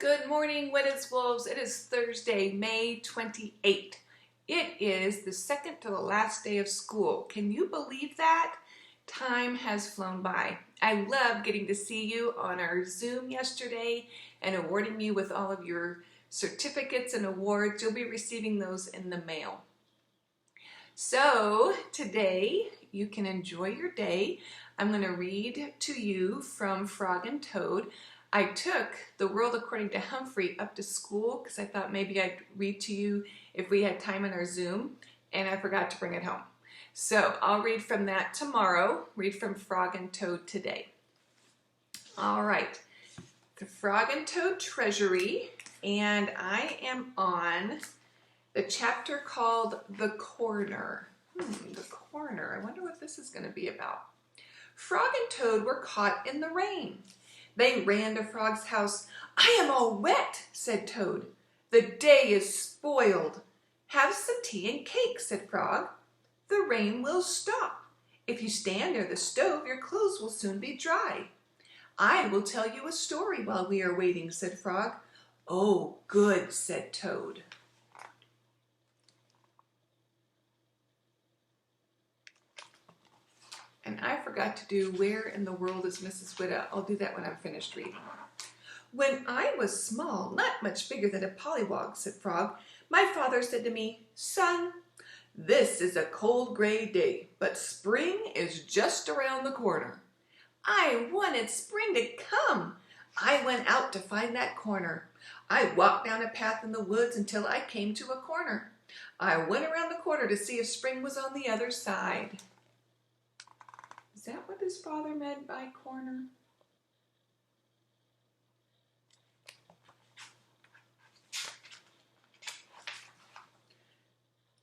Good morning, Witta's Wolves. It is Thursday, May 28th. It is the second to the last day of school. Can you believe that? Time has flown by. I love getting to see you on our Zoom yesterday and awarding you with all of your certificates and awards. You'll be receiving those in the mail. So today you can enjoy your day. I'm going to read to you from Frog and Toad. I took The World According to Humphrey up to school because I thought maybe I'd read to you if we had time in our Zoom, and I forgot to bring it home. So I'll read from that tomorrow, read from Frog and Toad today. All right, the Frog and Toad Treasury, and I am on the chapter called The Corner. The Corner, I wonder what this is going to be about. Frog and Toad were caught in the rain. They ran to Frog's house. "I am all wet," said Toad. "The day is spoiled." "Have some tea and cake," said Frog. "The rain will stop. If you stand near the stove, your clothes will soon be dry." "I will tell you a story while we are waiting," said Frog. "Oh, good," said Toad. And I forgot to do Where in the World is Mrs. Witta? I'll do that when I'm finished reading. "When I was small, not much bigger than a pollywog," said Frog, "my father said to me, 'Son, this is a cold gray day, but spring is just around the corner.' I wanted spring to come. I went out to find that corner. I walked down a path in the woods until I came to a corner. I went around the corner to see if spring was on the other side." Is that what his father meant by corner?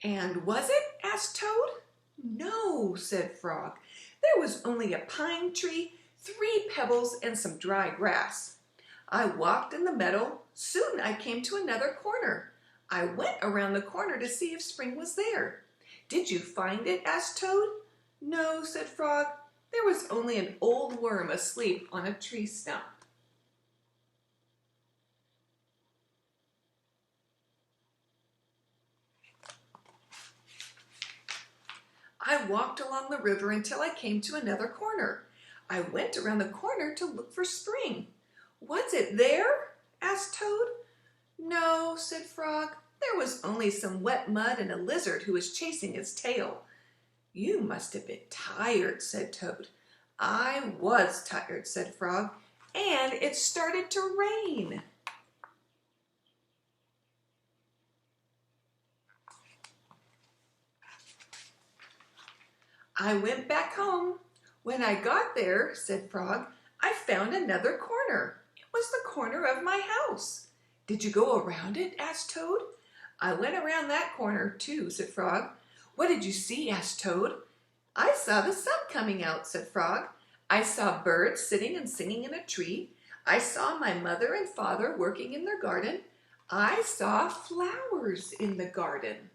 "And was it?" asked Toad. "No," said Frog. "There was only a pine tree, 3 pebbles, and some dry grass. I walked in the meadow. Soon I came to another corner. I went around the corner to see if spring was there." "Did you find it?" asked Toad. "No," said Frog. "There was only an old worm asleep on a tree stump." "I walked along the river until I came to another corner. I went around the corner to look for spring. Was it there?" asked Toad. "No," said Frog. "There was only some wet mud and a lizard who was chasing its tail." "You must have been tired," said Toad. "I was tired," said Frog, "and it started to rain." "I went back home. When I got there," said Frog, "I found another corner. It was the corner of my house." "Did you go around it?" asked Toad. "I went around that corner too," said Frog. "What did you see?" asked Toad. "I saw the sun coming out," said Frog. "I saw birds sitting and singing in a tree. I saw my mother and father working in their garden. I saw flowers in the garden."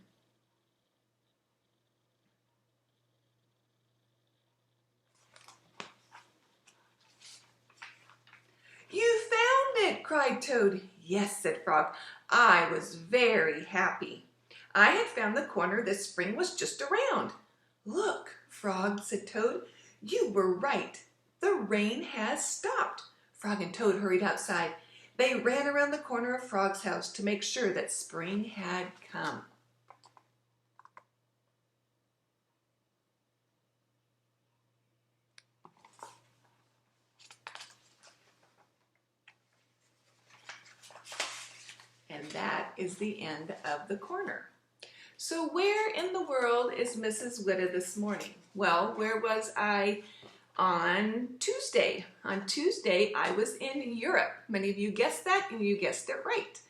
"You found it!" cried Toad. "Yes," said Frog. "I was very happy. I had found the corner that spring was just around." "Look, Frog," said Toad. "You were right. The rain has stopped." Frog and Toad hurried outside. They ran around the corner of Frog's house to make sure that spring had come. And that is the end of the corner. So where in the world is Mrs. Witta this morning? Well, where was I on Tuesday? On Tuesday, I was in Europe. Many of you guessed that, and you guessed it right.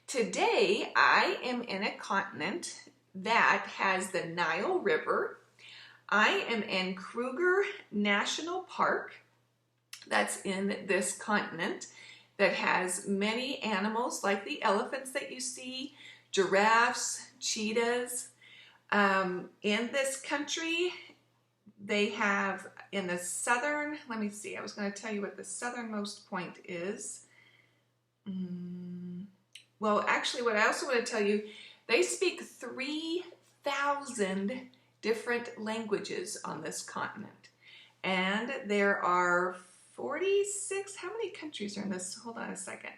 Today, I am in a continent that has the Nile River. I am in Kruger National Park. That's in this continent that has many animals like the elephants that you see, giraffes, cheetahs. In this country, they have in the southern, let me see, I was going to tell you what the southernmost point is. well, actually, what I also want to tell you, they speak 3,000 different languages on this continent. And there are 46, how many countries are in this? Hold on a second.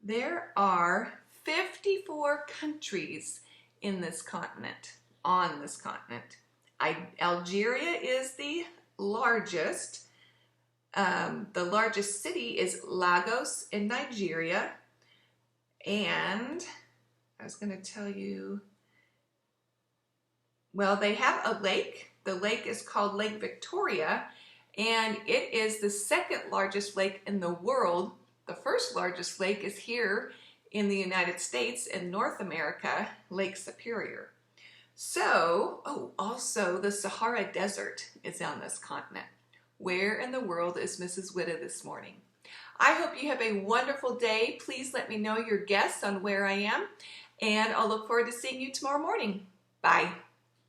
There are 54 countries in this continent, on this continent. Algeria is the largest. The largest city is Lagos in Nigeria. And I was going to tell you, well, they have a lake. The lake is called Lake Victoria, and it is the second largest lake in the world. The first largest lake is here in the United States in North America, Lake Superior. So, also the Sahara Desert is on this continent. Where in the world is Mrs. Witta this morning? I hope you have a wonderful day. Please let me know your guess on where I am, and I'll look forward to seeing you tomorrow morning. Bye.